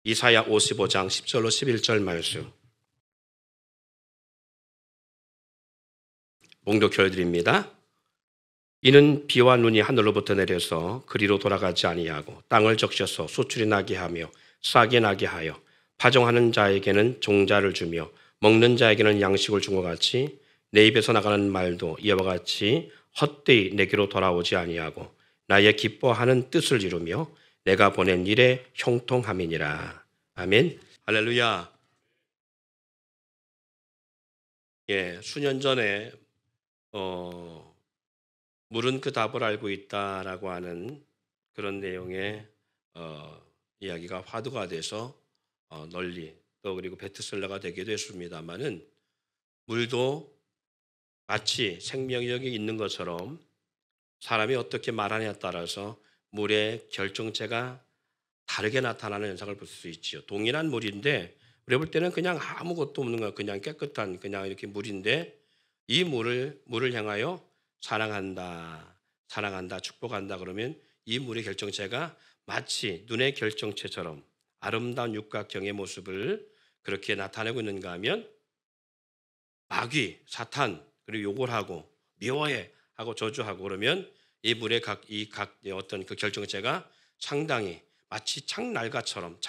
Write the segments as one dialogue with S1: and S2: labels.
S1: 이사야 55장 10절로 11절 말씀 봉독해드립니다. 이는 비와 눈이 하늘로부터 내려서 그리로 돌아가지 아니하고 땅을 적셔서 수출이 나게 하며 싹이 나게 하여 파종하는 자에게는 종자를 주며 먹는 자에게는 양식을 준 것 같이 내 입에서 나가는 말도 이와 같이 헛되이 내게로 돌아오지 아니하고 나의 기뻐하는 뜻을 이루며 내가 보낸 일에 형통함이니라. 아멘. 할렐루야. 수년 전에 물은 그 답을 알고 있다라고 하는 그런 내용의 이야기가 화두가 돼서 널리 또 그리고 베스트셀러가 되기도 했습니다만은 물도 마치 생명력이 있는 것처럼 사람이 어떻게 말하냐에 따라서 물의 결정체가 다르게 나타나는 현상을 볼 수 있지요. 동일한 물인데 우리가 볼 때는 그냥 아무것도 없는 거 그냥 깨끗한 그냥 이렇게 물인데 이 물을 향하여 사랑한다, 축복한다 그러면 이 물의 결정체가 마치 눈의 결정체처럼 아름다운 육각형의 모습을 그렇게 나타내고 있는가 하면 마귀, 사탄 그리고 욕을 하고 미워해 하고 저주하고 그러면 이 물의 각 어떤 그 결정체가 상당히 마치 창날처럼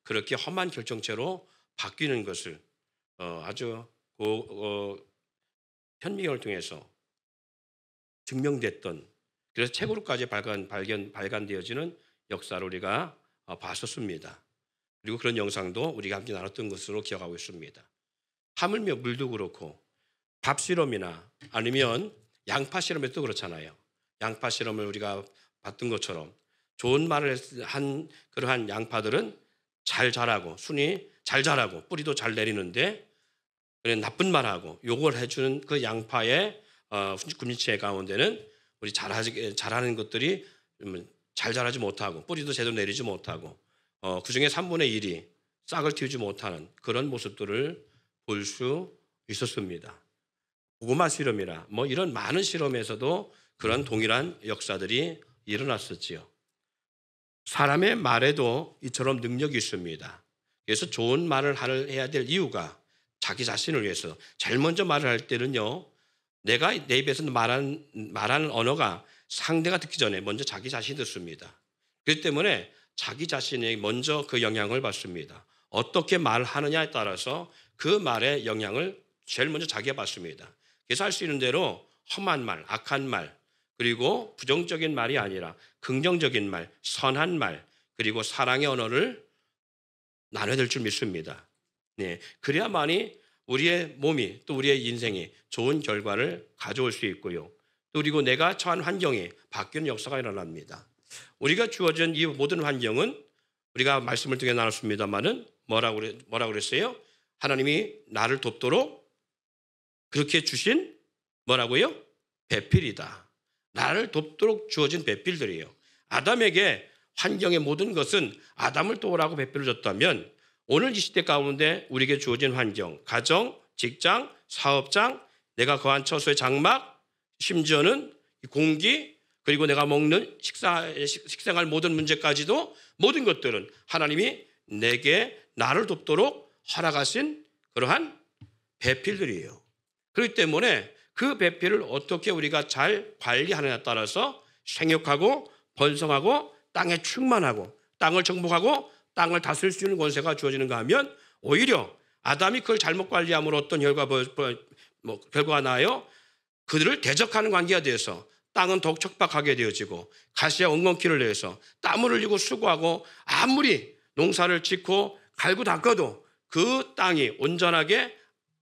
S1: 그렇게 험한 결정체로 바뀌는 것을 아주 현미경을 통해서 증명됐던 그래서 책으로까지 발간되어지는 역사를 우리가 봤었습니다. 그리고 그런 영상도 우리가 함께 나눴던 것으로 기억하고 있습니다. 하물며 물도 그렇고 밥 실험이나 아니면 양파 실험에도 그렇잖아요. 양파 실험을 우리가 봤던 것처럼 좋은 말을 한 그러한 양파들은 잘 자라고 순이 잘 자라고 뿌리도 잘 내리는데 나쁜 말하고 욕을 해주는 그 양파의 군위체 가운데는 우리 잘하는 것들이 잘 자라지 못하고 뿌리도 제대로 내리지 못하고 그중에 3분의 1이 싹을 틔우지 못하는 그런 모습들을 볼 수 있었습니다. 고구마 실험이나 뭐 이런 많은 실험에서도 그런 동일한 역사들이 일어났었지요. 사람의 말에도 이처럼 능력이 있습니다. 그래서 좋은 말을 해야 될 이유가 자기 자신을 위해서 제일 먼저 말을 할 때는요. 내가 내 입에서 말하는 언어가 상대가 듣기 전에 먼저 자기 자신이 듣습니다. 그렇기 때문에 자기 자신이 먼저 그 영향을 받습니다. 어떻게 말하느냐에 따라서 그 말의 영향을 제일 먼저 자기가 받습니다. 그래서 할 수 있는 대로 험한 말, 악한 말, 그리고 부정적인 말이 아니라 긍정적인 말, 선한 말, 그리고 사랑의 언어를 나눠야 될 줄 믿습니다. 네, 그래야만이 우리의 몸이 또 우리의 인생이 좋은 결과를 가져올 수 있고요. 또 그리고 내가 처한 환경이 바뀌는 역사가 일어납니다. 우리가 주어진 이 모든 환경은 우리가 말씀을 통해 나눴습니다만은 뭐라고 그랬어요? 하나님이 나를 돕도록 그렇게 주신 뭐라고요? 배필이다. 나를 돕도록 주어진 배필들이에요. 아담에게 환경의 모든 것은 아담을 도우라고 배필을 줬다면 오늘 이 시대 가운데 우리에게 주어진 환경, 가정, 직장, 사업장, 내가 거한 처소의 장막, 심지어는 공기, 그리고 내가 먹는 식생활 모든 문제까지도 모든 것들은 하나님이 내게 나를 돕도록 허락하신 그러한 배필들이에요. 그렇기 때문에 그 배필을 어떻게 우리가 잘 관리하느냐에 따라서 생육하고 번성하고 땅에 충만하고 땅을 정복하고 땅을 다스릴 수 있는 권세가 주어지는가 하면 오히려 아담이 그걸 잘못 관리함으로 어떤 결과가 나요. 그들을 대적하는 관계가 되어서 땅은 더욱 척박하게 되어지고 가시와 엉겅퀴를 내서 땀을 흘리고 수고하고 아무리 농사를 짓고 갈고 닦아도 그 땅이 온전하게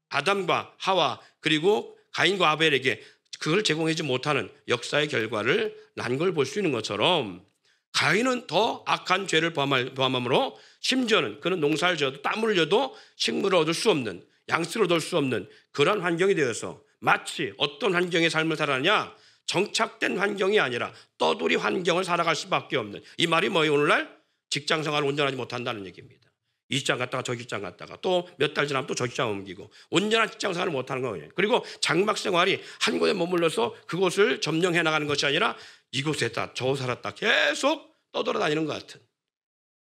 S1: 아담과 하와 그리고 가인과 아벨에게 그걸 제공하지 못하는 역사의 결과를 난 걸 볼 수 있는 것처럼 가인은 더 악한 죄를 범함으로 심지어는 그는 농사를 지어도 땀을 흘려도 식물을 얻을 수 없는 양식을 얻을 수 없는 그런 환경이 되어서 마치 어떤 환경의 삶을 살아가냐 정착된 환경이 아니라 떠돌이 환경을 살아갈 수밖에 없는 이 말이 뭐예요? 오늘날 직장 생활을 온전하지 못한다는 얘기입니다. 이 직장 갔다가 저 직장 갔다가 또 몇 달 지나면 또 저 직장 옮기고 온전한 직장 생활을 못하는 거예요. 그리고 장막 생활이 한 곳에 머물러서 그곳을 점령해 나가는 것이 아니라 이곳에 있다 저 살았다 계속 떠돌아다니는 것 같은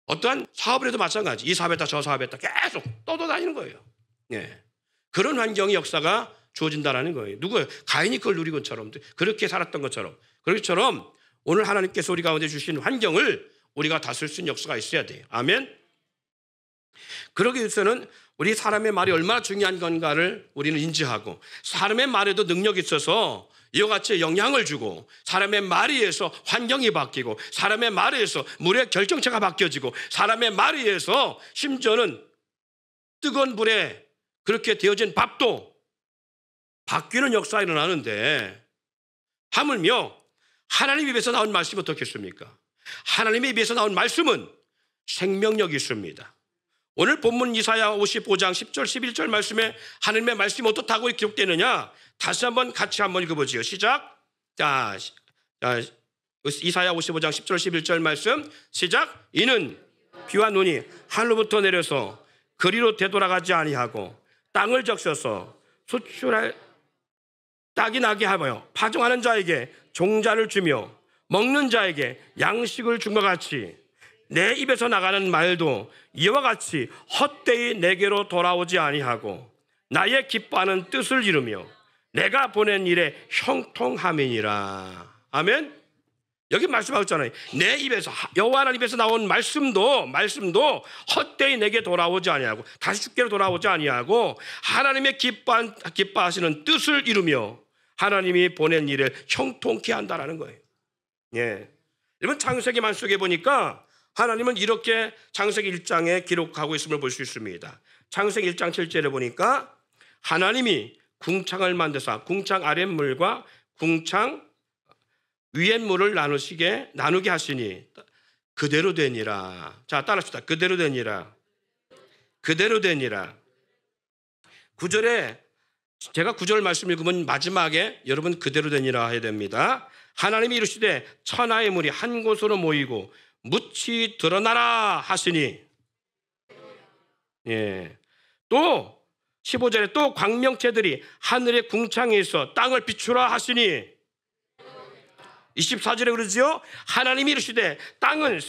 S1: 어떠한 사업을 해도 마찬가지. 이 사업했다 저 사업했다 계속 떠돌아다니는 거예요. 예. 그런 환경의 역사가 주어진다는 거예요. 누구예요? 가인이 그걸 누린 것처럼, 그렇게 살았던 것처럼. 그렇처럼 오늘 하나님께서 우리 가운데 주신 환경을 우리가 다스릴 수 있는 역사가 있어야 돼요. 아멘. 그러기 위해서는 우리 사람의 말이 얼마나 중요한 건가를 우리는 인지하고, 사람의 말에도 능력이 있어서 이와 같이 영향을 주고, 사람의 말에 의해서 환경이 바뀌고, 사람의 말에 의해서 물의 결정체가 바뀌어지고, 사람의 말에 의해서 심지어는 뜨거운 불에 그렇게 되어진 밥도 바뀌는 역사가 일어나는데, 하물며 하나님 입에서 나온 말씀이 어떻겠습니까? 하나님의 입에서 나온 말씀은 생명력이 있습니다. 오늘 본문 이사야 55장 10절 11절 말씀에 하나님의 말씀이 어떻다고 기록되느냐, 다시 한번 같이 한번 읽어보지요. 시작. 자, 이사야 55장 10절 11절 말씀 시작. 이는 비와 눈이 하늘로부터 내려서 그리로 되돌아가지 아니하고 땅을 적셔서 수출할 딱이 나게 하며 파종하는 자에게 종자를 주며 먹는 자에게 양식을 준 것 같이 내 입에서 나가는 말도 이와 같이 헛되이 내게로 돌아오지 아니하고 나의 기뻐하는 뜻을 이루며 내가 보낸 일에 형통함이니라. 아멘. 여기 말씀하고 있잖아요. 내 입에서, 여호와 하나님 입에서 나온 말씀도 헛되이 내게 돌아오지 아니하고 다시 주께로 돌아오지 아니하고 하나님의 기뻐하시는 뜻을 이루며 하나님이 보낸 일을 형통케 한다라는 거예요. 예. 여러분, 창세기 말씀에 보니까 하나님은 이렇게 창세기 1장에 기록하고 있음을 볼 수 있습니다. 창세기 1장 7절에 보니까 하나님이 궁창을 만드사 궁창 아랫물과 궁창 위에 물을 나누게 하시니 그대로 되니라. 자, 따라합시다. 그대로 되니라. 그대로 되니라. 9절에 제가 9절 말씀 읽으면 마지막에 여러분 그대로 되니라 해야 됩니다. 하나님이 이르시되 천하의 물이 한 곳으로 모이고 묻히 드러나라 하시니, 예. 또 15절에 또 광명체들이 하늘의 궁창에 있어 땅을 비추라 하시니, 24절에 그러지요. 하나님이 이르시되 땅은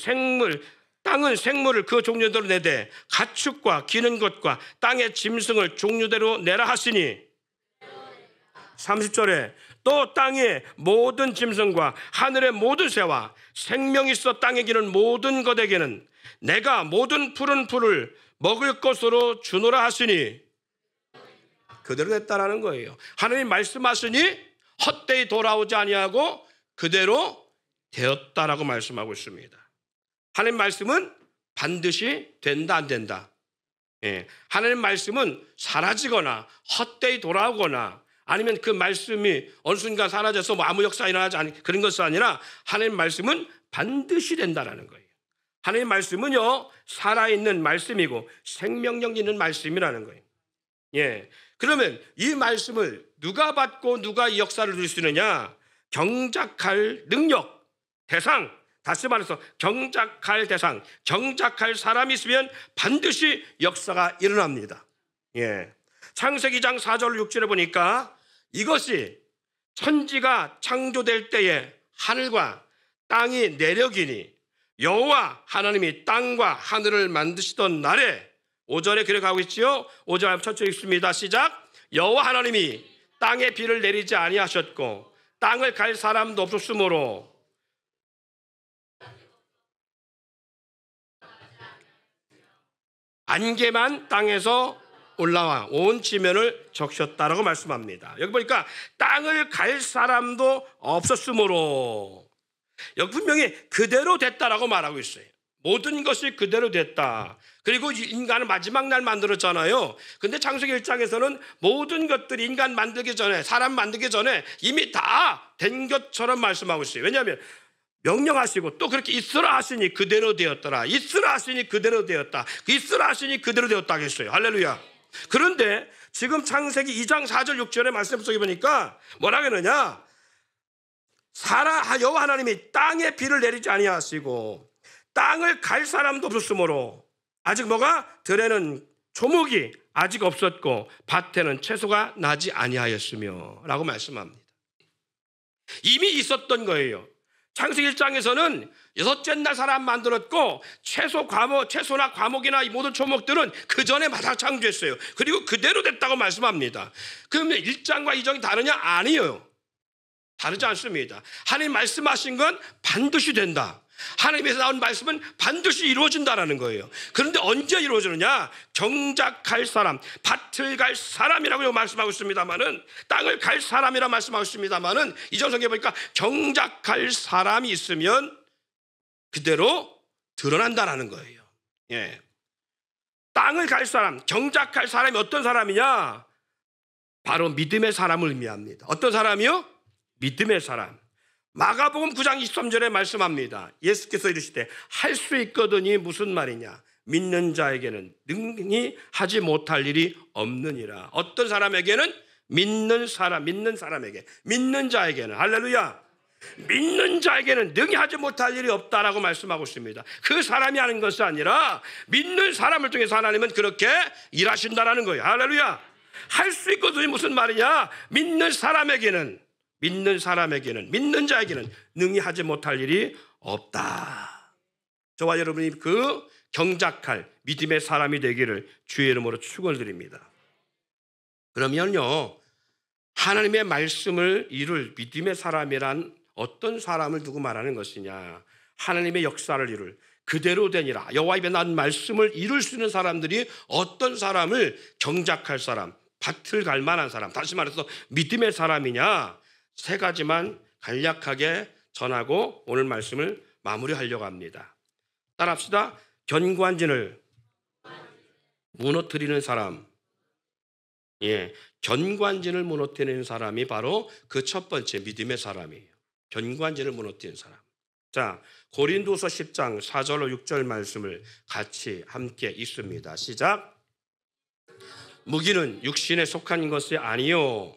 S1: 생물을 그 종류대로 내되 가축과 기는 것과 땅의 짐승을 종류대로 내라 하시니, 30절에 또 땅의 모든 짐승과 하늘의 모든 새와 생명이 있어 땅에 기는 모든 것에게는 내가 모든 푸른 풀을 먹을 것으로 주노라 하시니 그대로 됐다라는 거예요. 하나님 말씀하시니 헛되이 돌아오지 아니하고 그대로 되었다라고 말씀하고 있습니다. 하나님 말씀은 반드시 된다 안 된다. 예. 하나님 말씀은 사라지거나 헛되이 돌아오거나 아니면 그 말씀이 어느 순간 사라져서 뭐 아무 역사 일어나지 않은 그런 것이 아니라 하나님 말씀은 반드시 된다라는 거예요. 하나님 말씀은요 살아있는 말씀이고 생명력 있는 말씀이라는 거예요. 예. 그러면 이 말씀을 누가 받고 누가 이 역사를 누릴 수 있느냐? 경작할 능력, 대상, 다시 말해서 경작할 대상, 경작할 사람이 있으면 반드시 역사가 일어납니다. 예. 창세기 2장 4절 6절에 보니까 이것이 천지가 창조될 때에 하늘과 땅이 내력이니 여호와 하나님이 땅과 하늘을 만드시던 날에 5절에 기록하고 있지요. 5절 천천히 읽습니다. 시작. 여호와 하나님이 땅에 비를 내리지 아니하셨고 땅을 갈 사람도 없었으므로 안개만 땅에서 올라와 온 지면을 적셨다라고 말씀합니다. 여기 보니까 땅을 갈 사람도 없었으므로, 여기 분명히 그대로 됐다라고 말하고 있어요. 모든 것이 그대로 됐다. 그리고 인간은 마지막 날 만들었잖아요. 근데 창세기 1장에서는 모든 것들이 인간 만들기 전에, 사람 만들기 전에 이미 다 된 것처럼 말씀하고 있어요. 왜냐하면 명령하시고 또 그렇게 있으라 하시니 그대로 되었더라. 있으라 하시니 그대로 되었다. 있으라 하시니 그대로 되었다 하겠어요. 할렐루야. 그런데 지금 창세기 2장 4절 6절의 말씀 속에 보니까 뭐라 그러냐? 여호와 하나님이 땅에 비를 내리지 아니하시고 땅을 갈 사람도 없었으므로 아직 뭐가? 들에는 조목이 아직 없었고 밭에는 채소가 나지 아니하였으며 라고 말씀합니다. 이미 있었던 거예요. 창세기 1장에서는 6째 날 사람 만들었고 채소나 과목이나 이 모든 초목들은 그 전에 마다 창조했어요. 그리고 그대로 됐다고 말씀합니다. 그러면 1장과 2장이 다르냐? 아니에요. 다르지 않습니다. 하나님 말씀하신 건 반드시 된다. 하나님에서 나온 말씀은 반드시 이루어진다라는 거예요. 그런데 언제 이루어지느냐? 경작할 사람, 밭을 갈 사람이라고 말씀하고 있습니다만은, 땅을 갈 사람이라 말씀하고 있습니다만은, 이전 성경에 보니까 경작할 사람이 있으면 그대로 드러난다라는 거예요. 예. 땅을 갈 사람, 경작할 사람이 어떤 사람이냐? 바로 믿음의 사람을 의미합니다. 어떤 사람이요? 믿음의 사람. 마가복음 9장 23절에 말씀합니다. 예수께서 이르시되 할 수 있거든이 무슨 말이냐? 믿는 자에게는 능히 하지 못할 일이 없느니라. 어떤 사람에게는? 믿는 사람에게, 믿는 자에게는, 할렐루야, 믿는 자에게는 능히 하지 못할 일이 없다라고 말씀하고 있습니다. 그 사람이 하는 것이 아니라 믿는 사람을 통해서 하나님은 그렇게 일하신다라는 거예요. 할렐루야. 할 수 있거든이 무슨 말이냐? 믿는 자에게는 능히 하지 못할 일이 없다. 저와 여러분이 그 경작할 믿음의 사람이 되기를 주의 이름으로 축원드립니다. 그러면요, 하나님의 말씀을 이룰 믿음의 사람이란 어떤 사람을 두고 말하는 것이냐? 하나님의 역사를 이룰 그대로 되니라 여호와 입에 난 말씀을 이룰 수 있는 사람들이 어떤 사람을 경작할 사람, 밭을 갈 만한 사람, 다시 말해서 믿음의 사람이냐? 세 가지만 간략하게 전하고 오늘 말씀을 마무리하려고 합니다. 따라합시다. 견관진을 무너뜨리는 사람. 예, 견관진을 무너뜨리는 사람이 바로 그 첫 번째 믿음의 사람이에요. 견관진을 무너뜨리는 사람. 자, 고린도서 10장 4절로 6절 말씀을 같이 함께 읽습니다. 시작. 무기는 육신에 속한 것이 아니요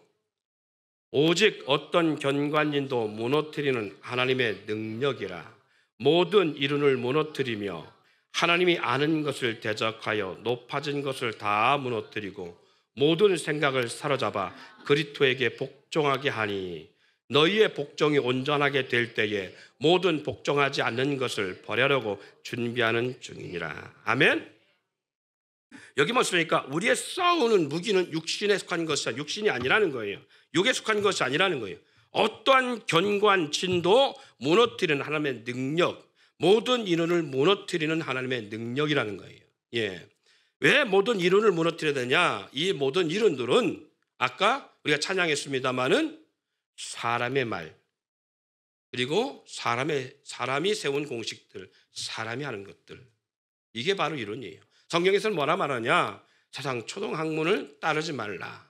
S1: 오직 어떤 견관진도 무너뜨리는 하나님의 능력이라. 모든 이론을 무너뜨리며 하나님이 아는 것을 대적하여 높아진 것을 다 무너뜨리고 모든 생각을 사로잡아 그리스도에게 복종하게 하니 너희의 복종이 온전하게 될 때에 모든 복종하지 않는 것을 버리려고 준비하는 중이니라. 아멘. 여기 보시니까 우리의 싸우는 무기는 육신에 속한 것이 아니라 육신이 아니라는 거예요. 육에 속한 것이 아니라는 거예요. 어떠한 견관진도 무너뜨리는 하나님의 능력, 모든 이론을 무너뜨리는 하나님의 능력이라는 거예요. 예. 왜 모든 이론을 무너뜨려야 되냐? 이 모든 이론들은 아까 우리가 찬양했습니다마는 사람의 말, 그리고 사람이 세운 공식들, 사람이 하는 것들, 이게 바로 이론이에요. 성경에서는 뭐라 말하냐? 세상 초등학문을 따르지 말라.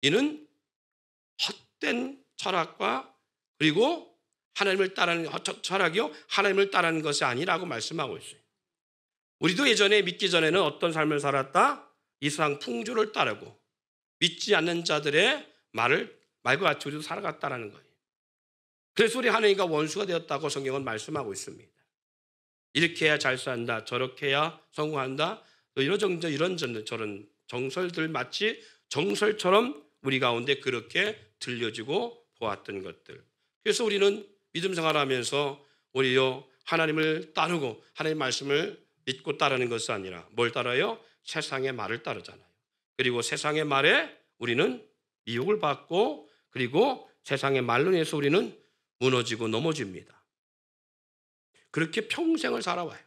S1: 이는 헛된 철학과 그리고 하나님을 따르는 철학이요, 하나님을 따르는 것이 아니라고 말씀하고 있어요. 우리도 예전에 믿기 전에는 어떤 삶을 살았다? 이 세상 풍조를 따르고 믿지 않는 자들의 말과 같이 우리도 살아갔다라는 거예요. 그래서 우리 하나님과 원수가 되었다고 성경은 말씀하고 있습니다. 이렇게 해야 잘 산다, 저렇게 해야 성공한다, 이런 정설들, 마치 정설처럼 우리 가운데 그렇게 들려지고 보았던 것들. 그래서 우리는 믿음 생활하면서 우리요 하나님을 따르고 하나님의 말씀을 믿고 따르는 것이 아니라 뭘 따라요? 세상의 말을 따르잖아요. 그리고 세상의 말에 우리는 미혹을 받고 그리고 세상의 말로 인해서 우리는 무너지고 넘어집니다. 그렇게 평생을 살아와요.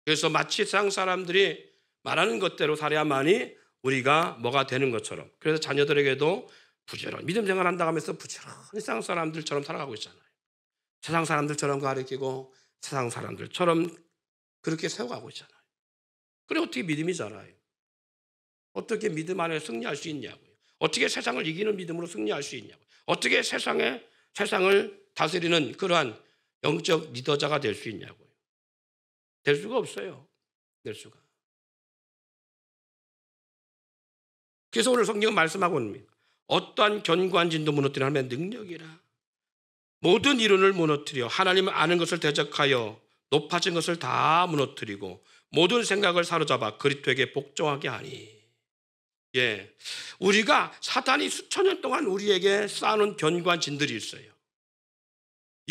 S1: 그래서 마치 세상 사람들이 말하는 것대로 살아야만이 우리가 뭐가 되는 것처럼, 그래서 자녀들에게도 부지런히 믿음 생활한다고 하면서 부지런히 세상 사람들처럼 살아가고 있잖아요. 세상 사람들처럼 가르치고 세상 사람들처럼 그렇게 세워가고 있잖아요. 그래 어떻게 믿음이 자라요? 어떻게 믿음 안에 승리할 수 있냐고요. 어떻게 세상을 이기는 믿음으로 승리할 수 있냐고요. 어떻게 세상을 다스리는 그러한 영적 리더자가 될 수 있냐고요. 될 수가 없어요. 될 수가. 그래서 오늘 성경은 말씀하고 있습니다. 어떠한 견관진도 무너뜨리는 하나님의 능력이라. 모든 이론을 무너뜨려 하나님을 아는 것을 대적하여 높아진 것을 다 무너뜨리고 모든 생각을 사로잡아 그리스도에게 복종하게 하니. 예, 우리가 사탄이 수천 년 동안 우리에게 쌓아놓은 견관진들이 있어요.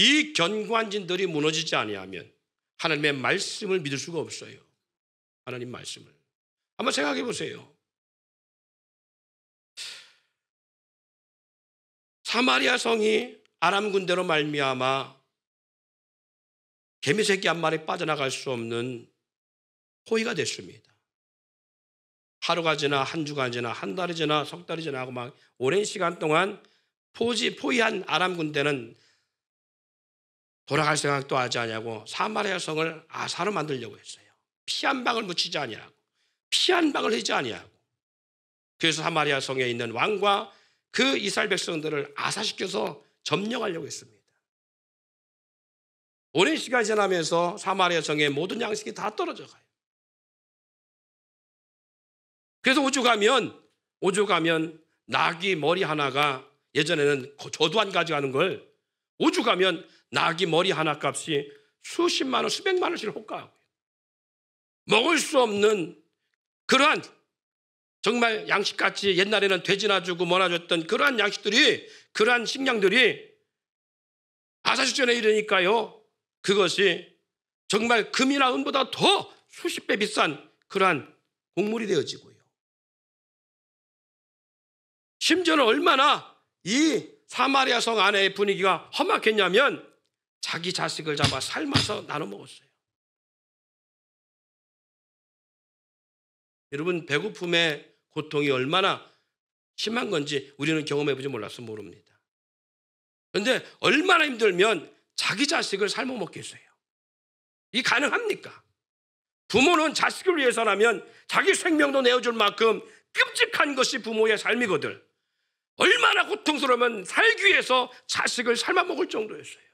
S1: 이 견고한 진들이 무너지지 아니하면 하나님의 말씀을 믿을 수가 없어요. 하나님 말씀을 한번 생각해 보세요. 사마리아 성이 아람 군대로 말미암아 개미새끼 한 마리 빠져나갈 수 없는 포위가 됐습니다. 하루가 지나 한 주가 지나 한 달이 지나 석 달이 지나 하고 막 오랜 시간 동안 포위한 아람 군대는 돌아갈 생각도 하지 아니하고 사마리아 성을 아사로 만들려고 했어요. 피 한 방울 묻히지 아니하고 피 한 방울 흘리지 아니하고. 그래서 사마리아 성에 있는 왕과 그 이스라엘 백성들을 아사시켜서 점령하려고 했습니다. 오랜 시간이 지나면서 사마리아 성의 모든 양식이 다 떨어져 가요. 그래서 오죽하면 나귀 머리 하나가, 예전에는 저도 안 가져가는 걸 오죽하면 나귀 머리 하나 값이 수십만 원, 수백만 원씩 호가하고요. 먹을 수 없는 그러한 정말 양식같이 옛날에는 돼지나 주고 뭐나 줬던 그러한 양식들이, 그러한 식량들이 아사시전에 이르니까요, 그것이 정말 금이나 은보다 더 수십 배 비싼 그러한 곡물이 되어지고요. 심지어는 얼마나 이 사마리아 성 안의 분위기가 험악했냐면 자기 자식을 잡아 삶아서 나눠 먹었어요. 여러분, 배고픔의 고통이 얼마나 심한 건지 우리는 경험해보지 몰라서 모릅니다. 그런데 얼마나 힘들면 자기 자식을 삶아 먹겠어요? 이게 가능합니까? 부모는 자식을 위해서라면 자기 생명도 내어줄 만큼 끔찍한 것이 부모의 삶이거든. 얼마나 고통스러우면 살기 위해서 자식을 삶아 먹을 정도였어요.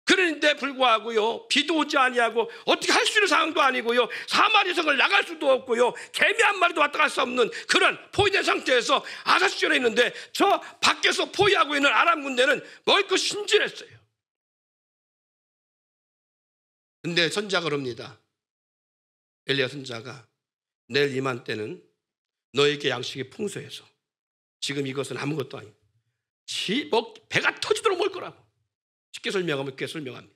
S1: 그런데 불구하고요, 비도 오지 아니하고 어떻게 할 수 있는 상황도 아니고요, 사마리아 성을 나갈 수도 없고요, 개미 한 마리도 왔다 갈 수 없는 그런 포위된 상태에서 아사시절에 있는데 저 밖에서 포위하고 있는 아람 군대는 먹을 것이 심진했어요. 근데 선자가 그럽니다. 엘리야 선자가 내일 이맘때는 너에게 양식이 풍성해서 지금 이것은 아무것도 아니고 배가 터지도록 먹을 거라고 쉽게 설명합니다.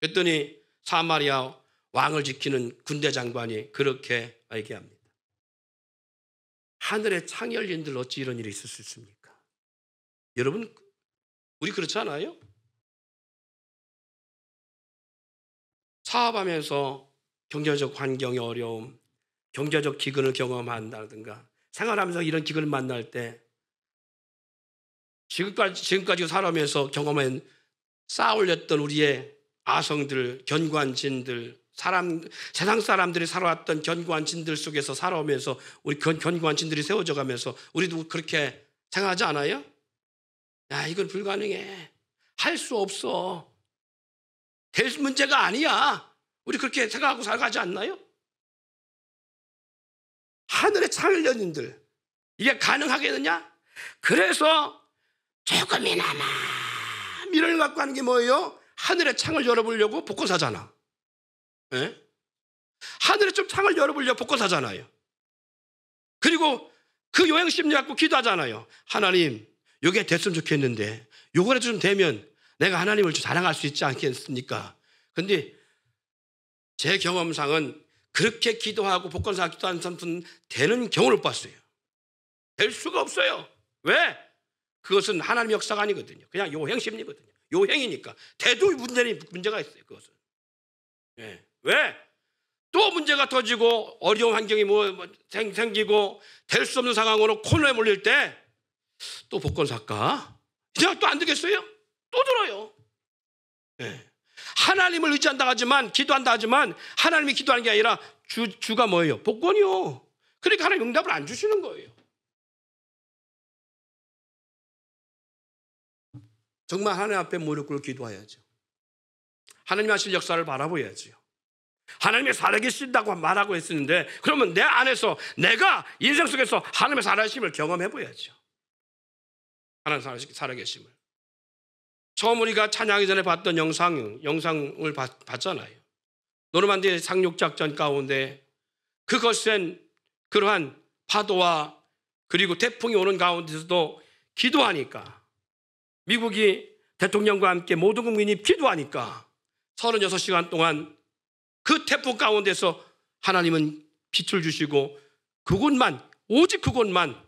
S1: 그랬더니 사마리아 왕을 지키는 군대 장관이 그렇게 얘기합니다. 하늘에 창이 열린들 어찌 이런 일이 있을 수 있습니까? 여러분, 우리 그렇지 않아요? 사업하면서 경제적 환경의 어려움, 경제적 기근을 경험한다든가 생활하면서 이런 기근을 만날 때 지금까지 살아오면서 경험한 쌓아올렸던 우리의 아성들, 견고한 진들, 세상 사람들이 살아왔던 견고한 진들 속에서 살아오면서 우리 견고한 진들이 세워져 가면서 우리도 그렇게 생각하지 않아요? 야, 이건 불가능해. 할 수 없어. 될 문제가 아니야. 우리 그렇게 생각하고 살아가지 않나요? 하늘의 창을 여는들 이게 가능하겠느냐? 그래서 조금이나마 미련을 갖고 하는 게 뭐예요? 하늘의 창을 열어보려고 복권 사잖아. 예? 하늘에 좀 창을 열어보려고 복권 사잖아요. 그리고 그 요행심리 갖고 기도하잖아요. 하나님, 이게 됐으면 좋겠는데 요거라도 좀 되면 내가 하나님을 좀 자랑할 수 있지 않겠습니까? 근데 제 경험상은 그렇게 기도하고 복권 사기도 하는 사람은 되는 경우를 못 봤어요. 될 수가 없어요. 왜? 그것은 하나님의 역사가 아니거든요. 그냥 요행심리거든요. 요행이니까. 돼도 문제가 있어요. 그것은. 네. 왜? 또 문제가 터지고 어려운 환경이 생기고 될 수 없는 상황으로 코너에 몰릴 때 또 복권 살까? 이제 또 안 되겠어요? 또 들어요. 네. 하나님을 의지한다 하지만 기도한다 하지만 하나님이 기도하는 게 아니라 주가 뭐예요? 복권이요. 그러니까 하나님 응답을 안 주시는 거예요. 정말 하나님 앞에 무릎 꿇고 기도해야죠. 하나님 하실 역사를 바라보야죠. 하나님의 살아계신다고 말하고 했었는데 그러면 내 안에서 내가 인생 속에서 하나님의 살아계심을 경험해봐야죠. 하나님 살아계심을. 처음 우리가 찬양하기 전에 봤던 영상을 봤잖아요. 노르만디 상륙작전 가운데 그 거센 그러한 파도와 그리고 태풍이 오는 가운데서도 기도하니까 미국이 대통령과 함께 모든 국민이 기도하니까 36시간 동안 그 태풍 가운데서 하나님은 빛을 주시고 그곳만, 오직 그곳만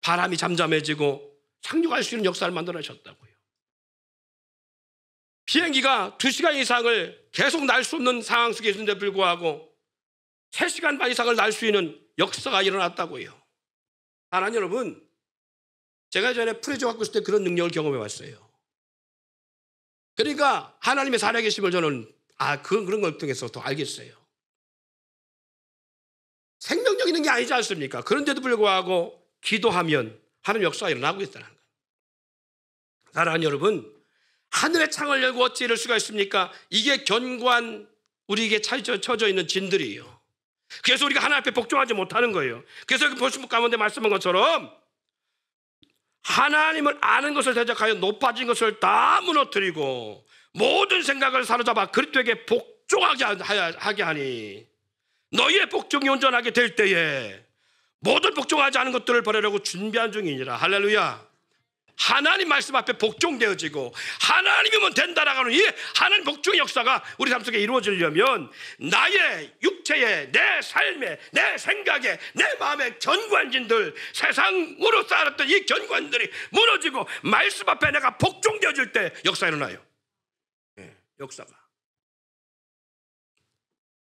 S1: 바람이 잠잠해지고 상륙할 수 있는 역사를 만들어내셨다고요. 비행기가 2시간 이상을 계속 날 수 없는 상황 속에 있는데 불구하고 3시간 반 이상을 날 수 있는 역사가 일어났다고요. 하나님 여러분, 제가 전에 프레조 갖고 있을 때 그런 능력을 경험해 왔어요. 그러니까 하나님의 살아계심을 저는 그런 걸 통해서 더 알겠어요. 생명력 있는 게 아니지 않습니까? 그런데도 불구하고 기도하면 하나님 역사가 일어나고 있다는 거예요. 사랑하는 여러분, 하늘의 창을 열고 어찌 이럴 수가 있습니까? 이게 견고한 우리에게 쳐져 있는 진들이에요. 그래서 우리가 하나님 앞에 복종하지 못하는 거예요. 그래서 여기 보신 가운데 말씀한 것처럼 하나님을 아는 것을 대적하여 높아진 것을 다 무너뜨리고 모든 생각을 사로잡아 그리스도에게 복종하게 하니 너희의 복종이 온전하게 될 때에 모든 복종하지 않은 것들을 버리려고 준비한 중이니라. 할렐루야. 하나님 말씀 앞에 복종되어지고 하나님이면 된다라고 하는 이 하나님 복종의 역사가 우리 삶 속에 이루어지려면 나의 육체에, 내 삶에, 내 생각에, 내 마음의 견관진들, 세상으로 쌓았던 이 견관들이 무너지고 말씀 앞에 내가 복종되어질 때 역사가 일어나요. 역사가.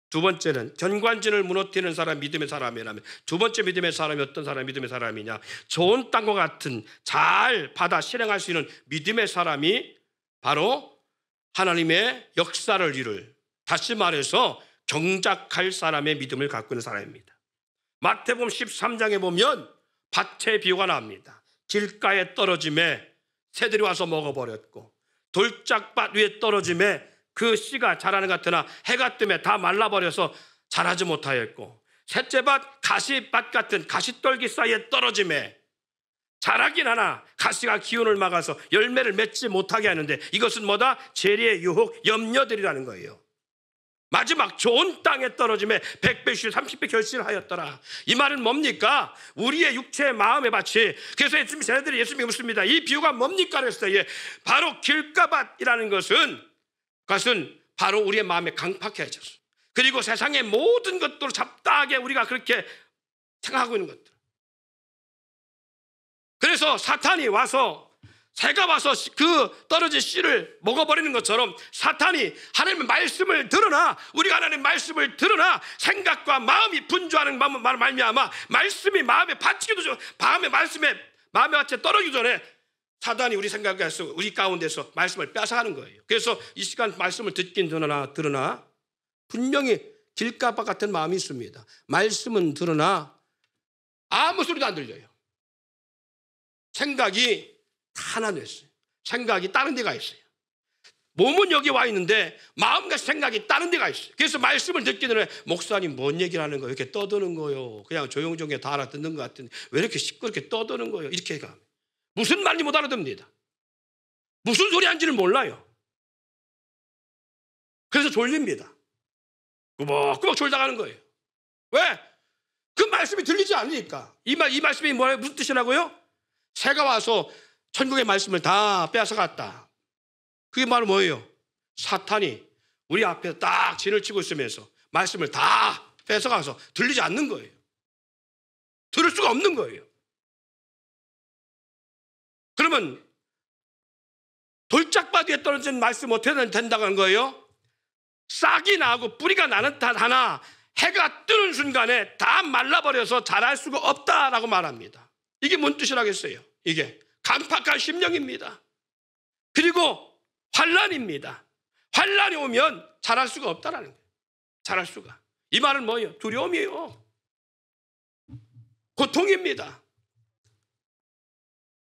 S1: 두 번째는 견관진을 무너뜨리는 사람 믿음의 사람이라면, 두 번째 믿음의 사람이 어떤 사람 믿음의 사람이냐? 좋은 땅과 같은 잘 받아 실행할 수 있는 믿음의 사람이 바로 하나님의 역사를 이룰, 다시 말해서 경작할 사람의 믿음을 갖고 있는 사람입니다. 마태복음 13장에 보면 밭의 비유가 나옵니다. 길가에 떨어짐에 새들이 와서 먹어버렸고, 돌짝밭 위에 떨어짐에 그 씨가 자라는 것 같으나 해가 뜸에 다 말라버려서 자라지 못하였고, 셋째 밭 가시밭 같은 가시떨기 사이에 떨어짐에 자라긴 하나 가시가 기운을 막아서 열매를 맺지 못하게 하는데, 이것은 뭐다? 재리의 유혹, 염려들이라는 거예요. 마지막 좋은 땅에 떨어짐에 100배, 30배 결실하였더라. 이 말은 뭡니까? 우리의 육체의 마음의 밭이. 그래서 쟤네들이 예수님이 묻습니다. 이 비유가 뭡니까? 그랬어요. 바로 길가밭이라는 것은 바로 우리의 마음에 강팍해졌어. 그리고 세상의 모든 것들을 잡다하게 우리가 그렇게 생각하고 있는 것들. 그래서 사탄이 와서, 새가 와서 그 떨어진 씨를 먹어버리는 것처럼 사탄이 하나님의 말씀을 들으나, 우리가 하나님의 말씀을 들으나 생각과 마음이 분주하는 말미암아 말씀이 마음에 받치기도 전에, 마음의 밭에 떨어지기 전에 사단이 우리 생각에서, 우리 가운데서 말씀을 뺏어가는 거예요. 그래서 이 시간 말씀을 듣긴 들으나 분명히 길가밭 같은 마음이 있습니다. 말씀은 들으나 아무 소리도 안 들려요. 생각이 다 나뉘었어요. 생각이 다른 데가 있어요. 몸은 여기 와 있는데 마음과 생각이 다른 데가 있어요. 그래서 말씀을 듣기 전에 목사님 뭔 얘기를 하는 거예요? 이렇게 떠드는 거예요. 그냥 조용조용히 다 알아듣는 것 같은데 왜 이렇게 시끄럽게 떠드는 거예요? 이렇게 가. 무슨 말인지 못 알아듣습니다. 무슨 소리 하는지를 몰라요. 그래서 졸립니다. 꾸벅꾸벅 졸다 가는 거예요. 왜? 그 말씀이 들리지 않으니까. 이 말씀이 무슨 뜻이라고요? 새가 와서 천국의 말씀을 다 빼앗아갔다. 그게 바로 뭐예요? 사탄이 우리 앞에 딱 진을 치고 있으면서 말씀을 다 뺏어가서 들리지 않는 거예요. 들을 수가 없는 거예요. 그러면 돌짝밭 위에 떨어진 말씀 어떻게 된다고 하는 거예요? 싹이 나고 뿌리가 나는 탓 하나 해가 뜨는 순간에 다 말라버려서 자랄 수가 없다라고 말합니다. 이게 뭔 뜻이라겠어요? 이게 강팍한 심령입니다. 그리고 환난입니다. 환난이 오면 자랄 수가 없다라는 거예요. 자랄 수가. 이 말은 뭐예요? 두려움이에요. 고통입니다.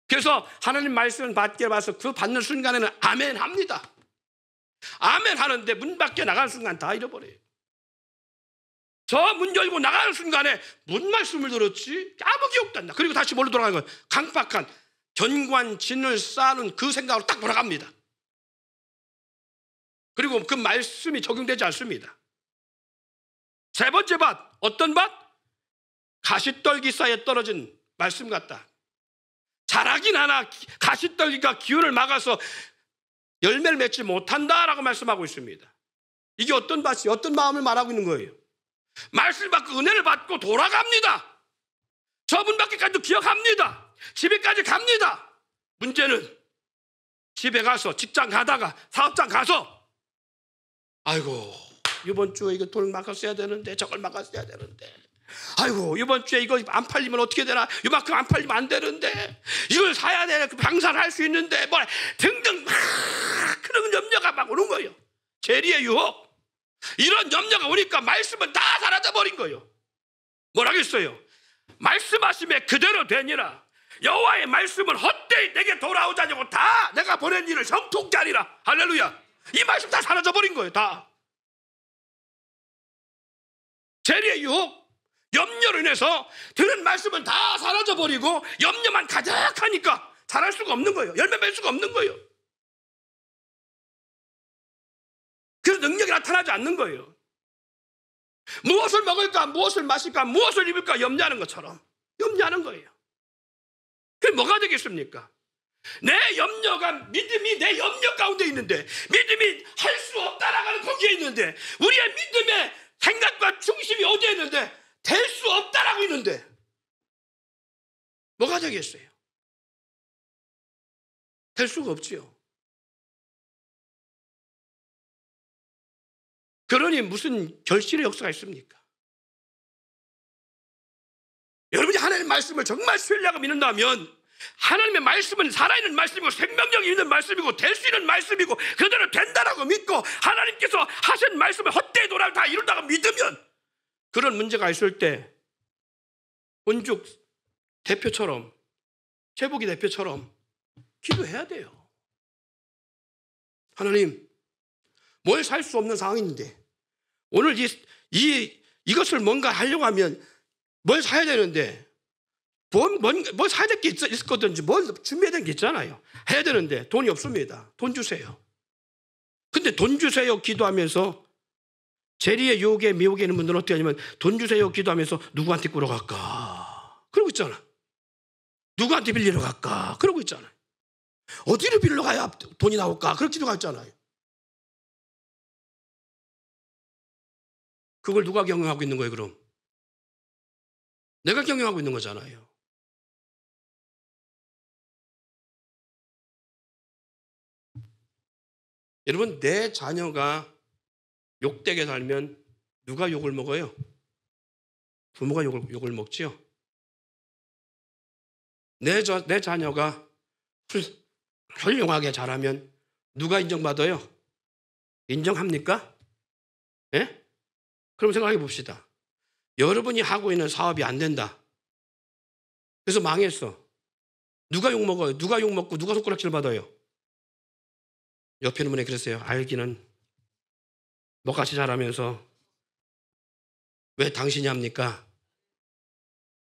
S1: 그래서 하나님 말씀을 받게 봐서 그 받는 순간에는 아멘 합니다. 아멘 하는데 문 밖에 나가는 순간 다 잃어버려요. 저 문 열고 나가는 순간에 뭔 말씀을 들었지? 아무 기억도 안 나. 그리고 다시 뭘로 돌아가는 거예요? 강팍한 견관진을 쌓는 그 생각으로 딱 돌아갑니다. 그리고 그 말씀이 적용되지 않습니다. 세 번째 밭, 어떤 밭? 가시떨기 사이에 떨어진 말씀 같다. 자라긴 하나 가시떨기가 기운을 막아서 열매를 맺지 못한다라고 말씀하고 있습니다. 이게 어떤 마음을 말하고 있는 거예요? 말씀을 받고 은혜를 받고 돌아갑니다. 저분 받기까지도 기억합니다. 집에까지 갑니다. 문제는 집에 가서 직장 가다가 사업장 가서 아이고 이번 주에 이거 돈 막았어야 되는데 저걸 막았어야 되는데 아이고 이번 주에 이거 안 팔리면 어떻게 되나 이만큼 안 팔리면 안 되는데 이걸 사야 되나 방사를 할 수 있는데 뭐 등등 막 그런 염려가 막 오는 거예요. 재리의 유혹. 이런 염려가 오니까 말씀은 다 사라져버린 거예요. 뭐라겠어요? 말씀하심에 그대로 되니라. 여호와의 말씀은 헛되이 내게 돌아오지 않고 다 내가 보낸 일을 성통케 하리라. 할렐루야. 이 말씀 다 사라져버린 거예요. 다. 재리의 유혹, 염려로 인해서 들은 말씀은 다 사라져버리고 염려만 가득하니까 잘할 수가 없는 거예요. 열매 맺을 수가 없는 거예요. 그래서 능력이 나타나지 않는 거예요. 무엇을 먹을까, 무엇을 마실까, 무엇을 입을까 염려하는 것처럼 염려하는 거예요. 그게 뭐가 되겠습니까? 내 염려가 믿음이 내 염려 가운데 있는데 믿음이 할 수 없다라는 거기에 있는데 우리의 믿음의 생각과 중심이 어디에 있는데 될 수 없다라고 있는데 뭐가 되겠어요? 될 수가 없지요. 그러니 무슨 결실의 역사가 있습니까? 여러분이 하나님의 말씀을 정말 신뢰하고 믿는다면 하나님의 말씀은 살아있는 말씀이고 생명력이 있는 말씀이고 될 수 있는 말씀이고 그대로 된다라고 믿고 하나님께서 하신 말씀을 헛되이 돌아올 다 이룬다고 믿으면 그런 문제가 있을 때 본죽 대표처럼 최복이 대표처럼 기도해야 돼요. 하나님 뭘 살 수 없는 상황인데 오늘 이것을 뭔가 하려고 하면 뭘 사야 되는데 뭘 사야 될 게 있을 거든지 뭘 준비해야 될 게 있잖아요. 해야 되는데 돈이 없습니다. 돈 주세요. 근데 돈 주세요 기도하면서 재리의 유혹에 미혹에 있는 분들은 어떻게 하냐면 돈 주세요 기도하면서 누구한테 끌어갈까 그러고 있잖아. 누구한테 빌리러 갈까 그러고 있잖아요. 어디를 빌려 가야 돈이 나올까 그렇게 기도가 있잖아요. 그걸 누가 경영하고 있는 거예요 그럼? 내가 경영하고 있는 거잖아요. 여러분 내 자녀가 욕되게 살면 누가 욕을 먹어요? 부모가 욕을 먹지요. 내 자녀가 훌륭하게 자라면 누가 인정받아요? 인정합니까? 예? 그럼 생각해 봅시다. 여러분이 하고 있는 사업이 안 된다. 그래서 망했어. 누가 욕 먹어요? 누가 욕 먹고 누가 손가락질 받아요? 옆에 있는 분이 그랬어요. 알기는 뭐같이 잘하면서 왜 당신이 합니까?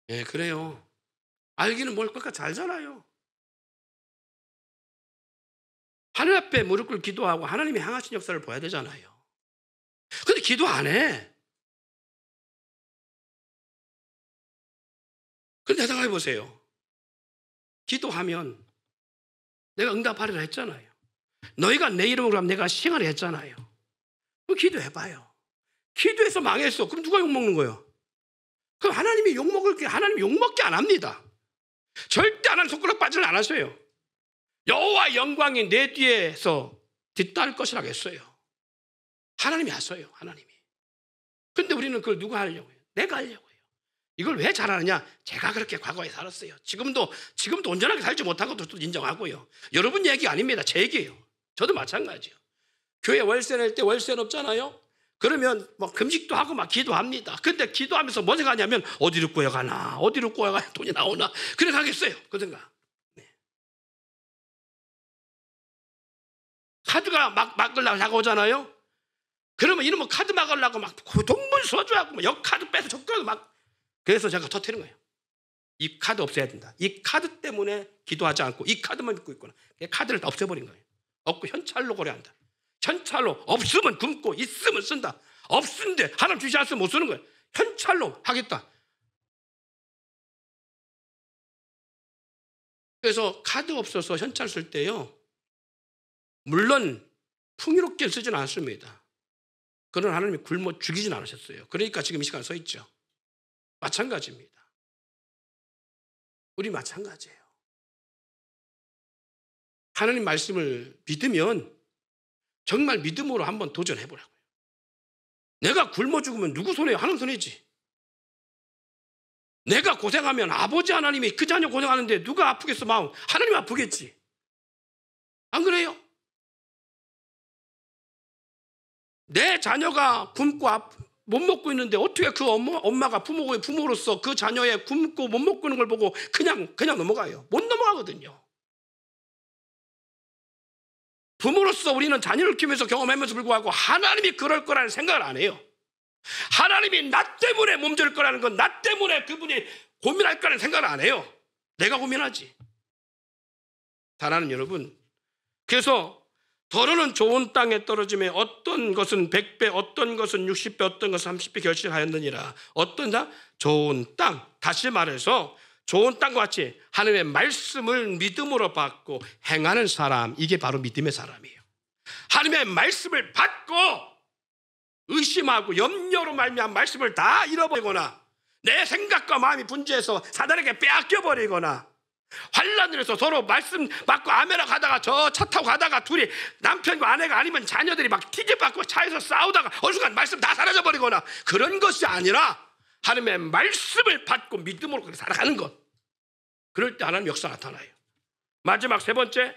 S1: 예, 그래요. 알기는 뭘 것까 잘잖아요. 하늘 앞에 무릎 꿇고 기도하고 하나님이 향하신 역사를 봐야 되잖아요. 근데 기도 안 해. 근데 생각해 보세요. 기도하면 내가 응답하리라 했잖아요. 너희가 내 이름으로 하면 내가 시행하라 했잖아요. 그럼 기도해봐요. 기도해서 망했어. 그럼 누가 욕먹는 거예요? 그럼 하나님이 욕먹을 게 하나님 욕먹게 안 합니다. 절대 하나님 손가락 빠지를 안 하셔요. 여호와 영광이 내 뒤에서 뒤따를 것이라고 했어요. 하나님이 하셔요. 하나님이. 근데 우리는 그걸 누가 하려고 해요? 내가 하려고 해요. 이걸 왜 잘하느냐? 제가 그렇게 과거에 살았어요. 지금도 온전하게 살지 못한 것도 인정하고요. 여러분 얘기 아닙니다. 제 얘기예요. 저도 마찬가지예요. 교회 월세 낼 때 월세는 없잖아요. 그러면 뭐 금식도 하고 막 기도합니다. 근데 기도하면서 뭐 생각하냐면 어디로 꼬여가나 어디로 꼬여가야 돈이 나오나 그래 가겠어요. 그 생각. 네. 카드가 막으려고 다가오잖아요. 그러면 이놈은 카드 막으려고 막 동문 서주하고 막 역카드 빼서 적어서 막 그래서 제가 터뜨린 거예요. 이 카드 없애야 된다. 이 카드 때문에 기도하지 않고 이 카드만 믿고 있구나. 카드를 다 없애버린 거예요. 없고 현찰로 거래한다. 현찰로 없으면 굶고 있으면 쓴다. 없는데 하나님 주지 않으면 못 쓰는 거예요. 현찰로 하겠다. 그래서 카드 없어서 현찰 쓸 때요. 물론 풍요롭게 쓰지는 않습니다. 그런 하나님이 굶어 죽이진 않으셨어요. 그러니까 지금 이 시간 서 있죠. 마찬가지입니다. 우리 마찬가지예요. 하나님 말씀을 믿으면 정말 믿음으로 한번 도전해 보라고요. 내가 굶어 죽으면 누구 손해요? 하나님 손해지. 내가 고생하면 아버지 하나님이 그 자녀 고생하는데 누가 아프겠어? 마음. 하나님 아프겠지. 안 그래요? 내 자녀가 굶고 못 먹고 있는데 어떻게 그 엄마가 부모로서 그 자녀의 굶고 못 먹고 있는 걸 보고 그냥 넘어가요. 못 넘어가거든요. 부모로서 우리는 자녀를 키우면서 경험하면서 불구하고 하나님이 그럴 거라는 생각을 안 해요. 하나님이 나 때문에 몸질 거라는 건, 나 때문에 그분이 고민할 거라는 생각을 안 해요. 내가 고민하지. 사랑하는 여러분, 그래서 더러는 좋은 땅에 떨어짐에 어떤 것은 100배, 어떤 것은 60배, 어떤 것은 30배 결실하였느니라. 어떤 땅? 좋은 땅. 다시 말해서 좋은 땅과 같이 하나님의 말씀을 믿음으로 받고 행하는 사람, 이게 바로 믿음의 사람이에요. 하나님의 말씀을 받고 의심하고 염려로 말미암아 말씀을 다 잃어버리거나 내 생각과 마음이 분주해서 사단에게 빼앗겨버리거나 환난을 해서 서로 말씀 받고 아멘하고 가다가 저 차 타고 가다가 둘이 남편과 아내가 아니면 자녀들이 막 티집받고 차에서 싸우다가 어느 순간 말씀 다 사라져버리거나 그런 것이 아니라 하나님의 말씀을 받고 믿음으로 그렇게 살아가는 것. 그럴 때 하나님 역사 나타나요. 마지막 세 번째,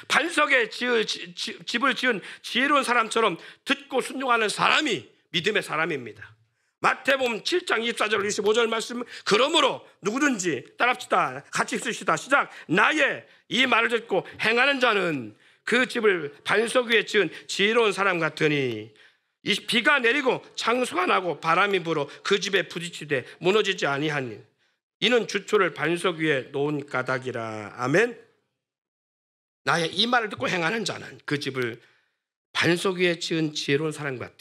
S1: 반석에 집을 지은 지혜로운 사람처럼 듣고 순종하는 사람이 믿음의 사람입니다. 마태복음 7장 24절 25절 말씀, 그러므로 누구든지 따라합시다. 같이 쓰시다. 시작. 나의 이 말을 듣고 행하는 자는 그 집을 반석 위에 지은 지혜로운 사람 같으니 이 비가 내리고 창수가 나고 바람이 불어 그 집에 부딪히되 무너지지 아니하니 이는 주초를 반석 위에 놓은 까닭이라. 아멘. 나의 이 말을 듣고 행하는 자는 그 집을 반석 위에 지은 지혜로운 사람 같아.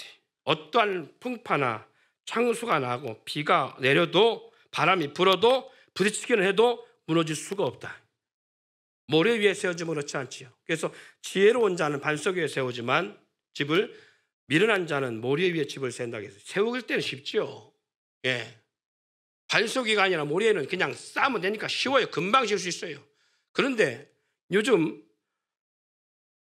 S1: 어떠한 풍파나 창수가 나고 비가 내려도 바람이 불어도 부딪히기는 해도 무너질 수가 없다. 모래 위에 세워지면 그렇지 않지요. 그래서 지혜로운 자는 반석 위에 세우지만 집을 미련한 자는 모래 위에 집을 세운다고 해서 세울 때는 쉽지요. 예. 반석 위가 아니라 모래는 그냥 쌓으면 되니까 쉬워요. 금방 지을 수 있어요. 그런데 요즘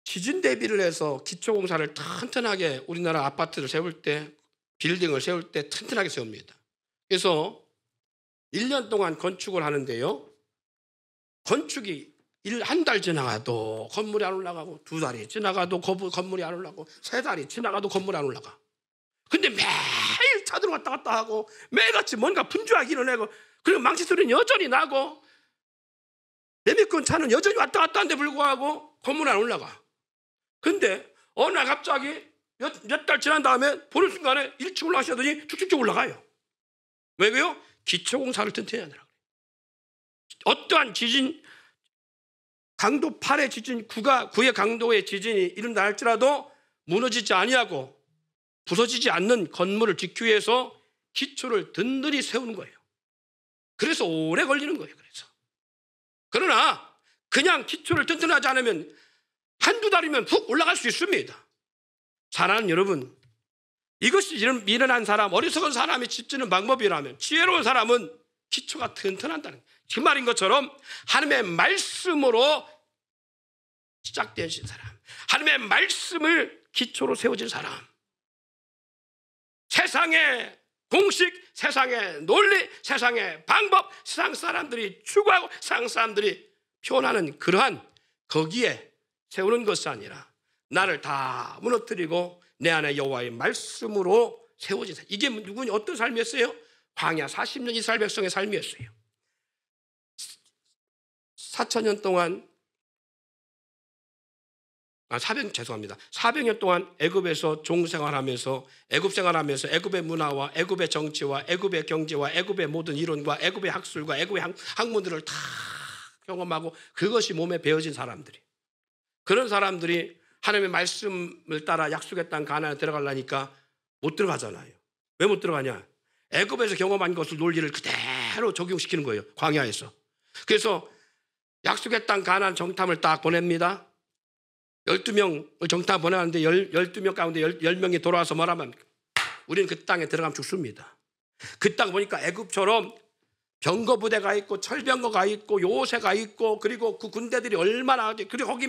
S1: 지진 대비를 해서 기초공사를 튼튼하게 우리나라 아파트를 세울 때 빌딩을 세울 때 튼튼하게 세웁니다. 그래서 1년 동안 건축을 하는데요. 건축이 한 달 지나가도 건물이 안 올라가고 2달이 지나가도 건물이 안 올라가고 3달이 지나가도 건물이 안 올라가. 근데 매일 차들 왔다 갔다 하고 매일같이 뭔가 분주하게 일어나고 그리고 망치 소리는 여전히 나고 내미권 차는 여전히 왔다 갔다 하는데 불구하고 건물이 안 올라가. 근데 어느 날 갑자기 몇 달 지난 다음에 보는 순간에 1층 올라가시더니 쭉쭉쭉 올라가요. 왜요? 기초공사를 튼튼히 하느라고. 어떠한 지진, 강도 8의 지진, 9의 강도의 지진이 일어난다 할지라도 무너지지 아니하고 부서지지 않는 건물을 짓기 위해서 기초를 든든히 세우는 거예요. 그래서 오래 걸리는 거예요. 그러나 그냥 기초를 튼튼하지 않으면 한두 달이면 훅 올라갈 수 있습니다. 사랑하는 여러분, 이것이 미련한 사람, 어리석은 사람이 집 짓는 방법이라면 지혜로운 사람은 기초가 튼튼한다는 거예요. 그 말인 것처럼 하나님의 말씀으로 시작되신 사람, 하나님의 말씀을 기초로 세워진 사람, 세상의 공식, 세상의 논리, 세상의 방법, 세상 사람들이 추구하고 세상 사람들이 표현하는 그러한 거기에 세우는 것이 아니라 나를 다 무너뜨리고 내 안에 여호와의 말씀으로 세워진 삶. 이게 누구니 어떤 삶이었어요? 광야 40년 이스라엘 백성의 삶이었어요. 400년 동안 400년 동안 애굽에서 종생활하면서 애굽 생활하면서 애굽의 문화와 애굽의 정치와 애굽의 경제와 애굽의 모든 이론과 애굽의 학술과 애굽의 학문들을 다 경험하고 그것이 몸에 배어진 사람들이, 그런 사람들이 하나님의 말씀을 따라 약속의 땅 가나안에 들어가려니까 못 들어가잖아요. 왜 못 들어가냐? 애굽에서 경험한 것을 논리를 그대로 적용시키는 거예요. 광야에서. 그래서 약속의 땅 가나안 정탐을 딱 보냅니다. 12명을 정탐 보내는데 12명 가운데 10명이 돌아와서 뭐라면 우리는 그 땅에 들어가면 죽습니다. 그 땅 보니까 애굽처럼 병거 부대가 있고 철병거가 있고 요새가 있고 그리고 그 군대들이 얼마나 그리고 거기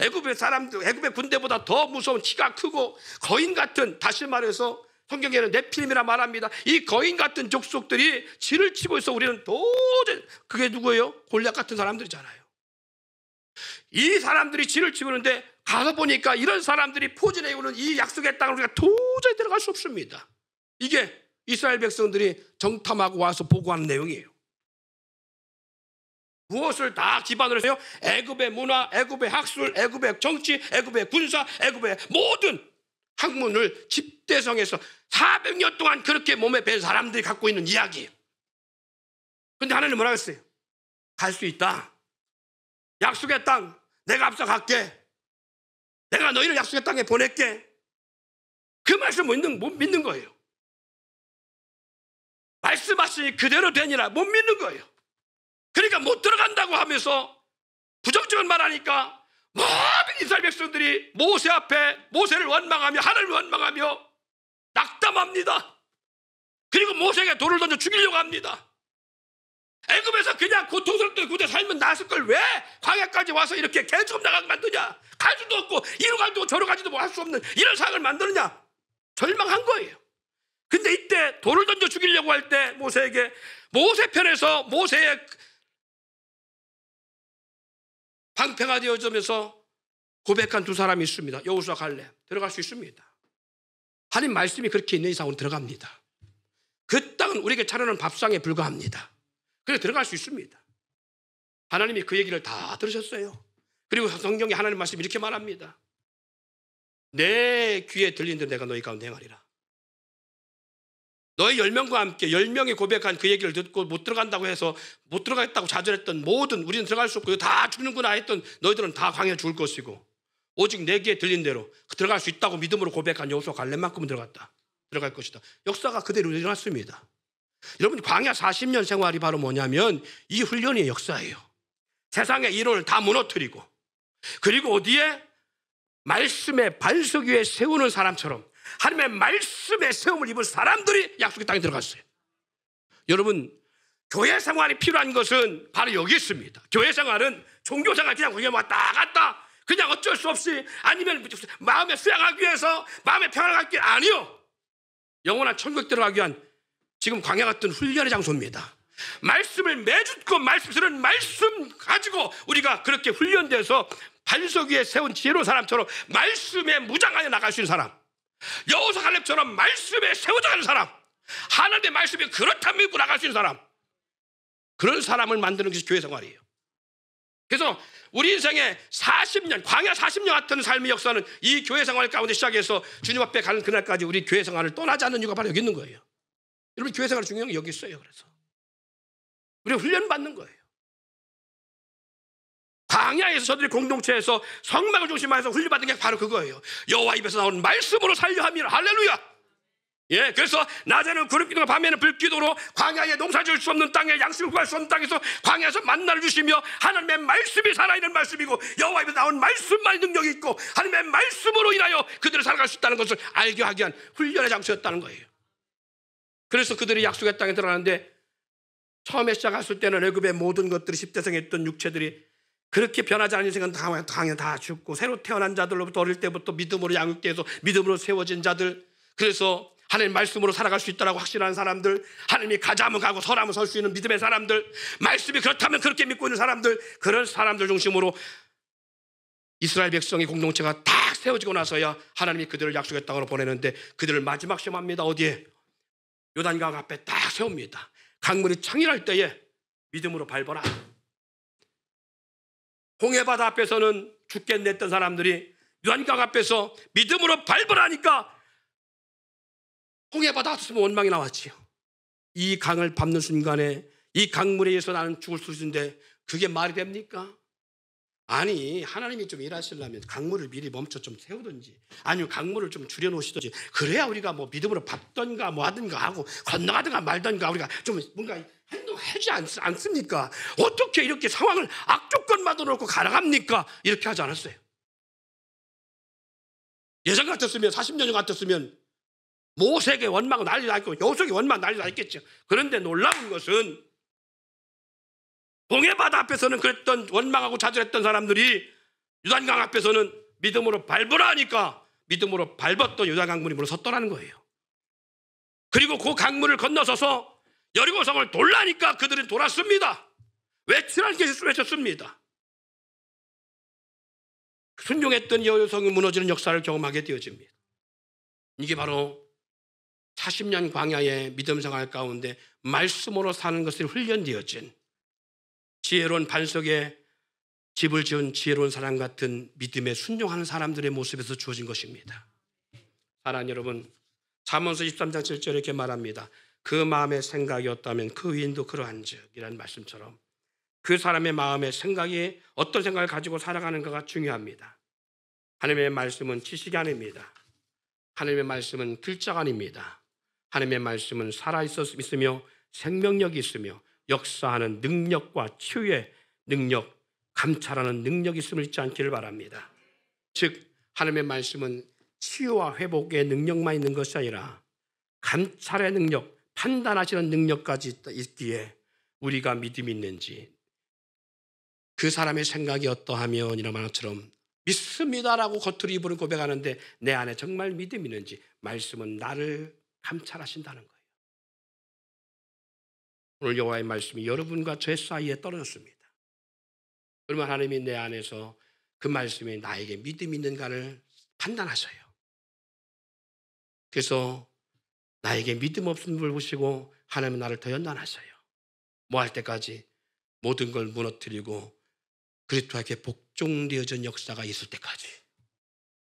S1: 애굽의 사람들 애굽의 군대보다 더 무서운 키가 크고 거인 같은 다시 말해서 성경에는 네필림이라 말합니다. 이 거인 같은 족속들이 지를 치고 있어 우리는 도저히 그게 누구예요? 골리앗 같은 사람들이잖아요. 이 사람들이 지를 치고 있는데 가서 보니까 이런 사람들이 포진해 오는 이 약속의 땅을 우리가 도저히 들어갈 수 없습니다. 이게 이스라엘 백성들이 정탐하고 와서 보고하는 내용이에요. 무엇을 다 기반으로 해요? 애굽의 문화, 애굽의 학술, 애굽의 정치, 애굽의 군사, 애굽의 모든 학문을 집대성해서 400년 동안 그렇게 몸에 밴 사람들이 갖고 있는 이야기예요. 그런데 하나님 뭐라고 했어요? 갈 수 있다. 약속의 땅 내가 앞서갈게. 내가 너희를 약속의 땅에 보낼게. 그 말씀 못 믿는 거예요. 말씀하시니 그대로 되니라 못 믿는 거예요. 그러니까 못 들어간다고 하면서 부정적인 말하니까 모든 이스라엘 백성들이 모세 앞에 모세를 원망하며 하나님을 원망하며 낙담합니다. 그리고 모세에게 돌을 던져 죽이려고 합니다. 애굽에서 그냥 고통스럽게 그대 살면 나았을 걸 왜 광야까지 와서 이렇게 개죽음 나가게 만드냐? 갈 수도 없고 이리 가도 저리 가지도 할 수 없는 이런 상황을 만드느냐? 절망한 거예요. 근데 이때 돌을 던져 죽이려고 할 때 모세에게 모세 편에서 모세의 방패가 되어주면서 고백한 두 사람이 있습니다. 여호수아 갈렙 들어갈 수 있습니다. 하나님 말씀이 그렇게 있는 이상으로 들어갑니다. 그 땅은 우리에게 차려놓은 밥상에 불과합니다. 그래서 들어갈 수 있습니다. 하나님이 그 얘기를 다 들으셨어요. 그리고 성경에 하나님 말씀이 이렇게 말합니다. 내 귀에 들린 대로 내가 너희 가운데 행하리라. 너희 10명과 함께 10명이 고백한 그 얘기를 듣고 못 들어간다고 해서 못 들어가겠다고 좌절했던 모든 우리는 들어갈 수 없고 다 죽는구나 했던 너희들은 다 광야에 죽을 것이고 오직 내 귀에 들린 대로 들어갈 수 있다고 믿음으로 고백한 여호수아 갈렙만큼은 들어갈 것이다. 역사가 그대로 일어났습니다. 여러분 광야 40년 생활이 바로 뭐냐면 이 훈련의 역사예요. 세상의 이론을 다 무너뜨리고 그리고 어디에 말씀의 반석 위에 세우는 사람처럼 하나님의 말씀에 세움을 입은 사람들이 약속의 땅에 들어갔어요. 여러분 교회 생활이 필요한 것은 바로 여기 있습니다. 교회 생활은 종교 생활 그냥 거기에 왔다 갔다 그냥 어쩔 수 없이 아니면 마음에 수양하기 위해서 마음의 평안을 갖기 아니요. 영원한 천국 들어가기 위한 지금 광야 같은 훈련의 장소입니다. 말씀을 매주고 말씀스러운 말씀 가지고 우리가 그렇게 훈련돼서 반석 위에 세운 지혜로운 사람처럼 말씀에 무장하여 나갈 수 있는 사람, 여호수아 갈렙처럼 말씀에 세워져 가는 사람, 하나님의 말씀이 그렇다면 믿고 나갈 수 있는 사람, 그런 사람을 만드는 것이 교회 생활이에요. 그래서 우리 인생의 40년 광야 40년 같은 삶의 역사는 이 교회 생활 가운데 시작해서 주님 앞에 가는 그날까지 우리 교회 생활을 떠나지 않는 이유가 바로 여기 있는 거예요. 여러분 교회 생활 중요한 게 여기 있어요. 그래서 우리가 훈련 받는 거예요. 광야에서 저들이 공동체에서 성막을 중심으로 훈련 받는 게 바로 그거예요. 여호와 입에서 나오는 말씀으로 살려 함이라. 할렐루야. 예, 그래서 낮에는 구름기둥과 밤에는 불기둥으로 광야에 농사 지을 수 없는 땅에 양식을 구할 수 없는 땅에서 광야에서 만나를 주시며 하나님의 말씀이 살아있는 말씀이고 여호와 입에서 나온 말씀만이 능력이 있고 하나님의 말씀으로 인하여 그들을 살아갈 수 있다는 것을 알게 하기 위한 훈련의 장소였다는 거예요. 그래서 그들이 약속의 땅에 들어가는데 처음에 시작했을 때는 애굽의 모든 것들이 10대성에 있던 육체들이 그렇게 변하지 않은 인생은 당연히 다 죽고 새로 태어난 자들로부터 어릴 때부터 믿음으로 양육돼서 믿음으로 세워진 자들, 그래서 하나님 말씀으로 살아갈 수 있다고 확신하는 사람들, 하나님이 가자면 가고 서라면 설 수 있는 믿음의 사람들, 말씀이 그렇다면 그렇게 믿고 있는 사람들, 그런 사람들 중심으로 이스라엘 백성의 공동체가 딱 세워지고 나서야 하나님이 그들을 약속의 땅으로 보내는데 그들을 마지막 시험합니다. 어디에? 요단강 앞에 딱 세웁니다. 강물이 창일할 때에 믿음으로 밟아라. 홍해바다 앞에서는 죽겠네 했던 사람들이 요단강 앞에서 믿음으로 밟으라니까 홍해바다 앞에서 원망이 나왔지요. 이 강을 밟는 순간에 이 강물에 의해서 나는 죽을 수 있는데 그게 말이 됩니까? 아니 하나님이 좀 일하시려면 강물을 미리 멈춰 좀 세우든지 아니면 강물을 좀 줄여놓으시든지 그래야 우리가 뭐 믿음으로 밟던가 뭐 하든가 하고 건너가든가 말든가 우리가 좀 뭔가 행동하지 않습니까? 어떻게 이렇게 상황을 악조건만 놓고 가능합니까? 이렇게 하지 않았어요. 예전 같았으면 40년 전 같았으면 모세에게 원망은 난리 났고 여호수아에게 원망 난리 났겠죠. 그런데 놀라운 것은 동해바다 앞에서는 그랬던 원망하고 좌절했던 사람들이 요단강 앞에서는 믿음으로 밟으라 하니까 믿음으로 밟았던 요단강물이 물러섰더라는 거예요. 그리고 그 강물을 건너서서 여리고성을 돌라니까 그들은 돌았습니다. 외치라는 게 외쳤습니다. 순종했던 여리고성이 무너지는 역사를 경험하게 되어집니다. 이게 바로 40년 광야의 믿음 생활 가운데 말씀으로 사는 것이 훈련되어진 지혜로운 반석에 집을 지은 지혜로운 사람 같은 믿음에 순종하는 사람들의 모습에서 주어진 것입니다. 사랑하는 여러분, 잠언서 23장 7절에 이렇게 말합니다. 그 마음의 생각이었다면 그 위인도 그러한즉 이라는 말씀처럼 그 사람의 마음의 생각이 어떤 생각을 가지고 살아가는가가 중요합니다. 하나님의 말씀은 지식이 아닙니다. 하나님의 말씀은 글자가 아닙니다. 하나님의 말씀은 살아있으며 생명력이 있으며 역사하는 능력과 치유의 능력, 감찰하는 능력이 있음을 잊지 않기를 바랍니다. 즉 하나님의 말씀은 치유와 회복의 능력만 있는 것이 아니라 감찰의 능력, 판단하시는 능력까지 있기에 우리가 믿음이 있는지 그 사람의 생각이 어떠하면 이런 말처럼 믿습니다라고 겉으로 입으로 고백하는데 내 안에 정말 믿음이 있는지 말씀은 나를 감찰하신다는 거예요. 오늘 여호와의 말씀이 여러분과 제 사이에 떨어졌습니다. 그러면 하나님이 내 안에서 그 말씀이 나에게 믿음이 있는가를 판단하셔요. 그래서 나에게 믿음 없는 걸 보시고 하나님은 나를 더 연단하셔요. 뭐 할 때까지 모든 걸 무너뜨리고 그리스도에게 복종되어진 역사가 있을 때까지.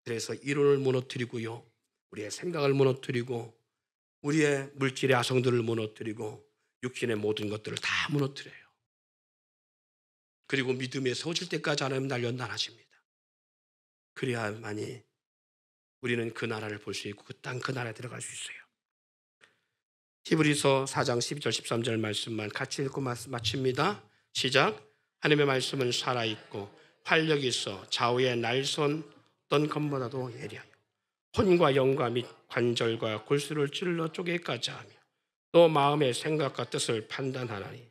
S1: 그래서 이론을 무너뜨리고요, 우리의 생각을 무너뜨리고 우리의 물질의 아성들을 무너뜨리고 육신의 모든 것들을 다 무너뜨려요. 그리고 믿음에 서질 때까지 하나님 날 연단하십니다. 그래야만이 우리는 그 나라를 볼 수 있고 그 땅 그 나라에 들어갈 수 있어요. 히브리서 4장 12절 13절 말씀만 같이 읽고 마칩니다. 시작. 하나님의 말씀은 살아있고 활력이 있어 좌우의 날선 어떤 검보다도 예리하여 혼과 영과 및 관절과 골수를 찔러 쪼개기까지 하며 또 마음의 생각과 뜻을 판단하나니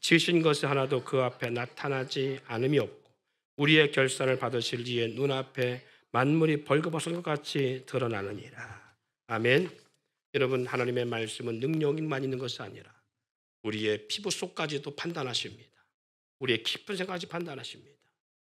S1: 지으신 것이 하나도 그 앞에 나타나지 않음이 없고 우리의 결산을 받으실 이의 눈앞에 만물이 벌거벗은 것 같이 드러나느니라. 아멘. 여러분, 하나님의 말씀은 능력만 있는 것이 아니라 우리의 피부 속까지도 판단하십니다. 우리의 깊은 생각까지 판단하십니다.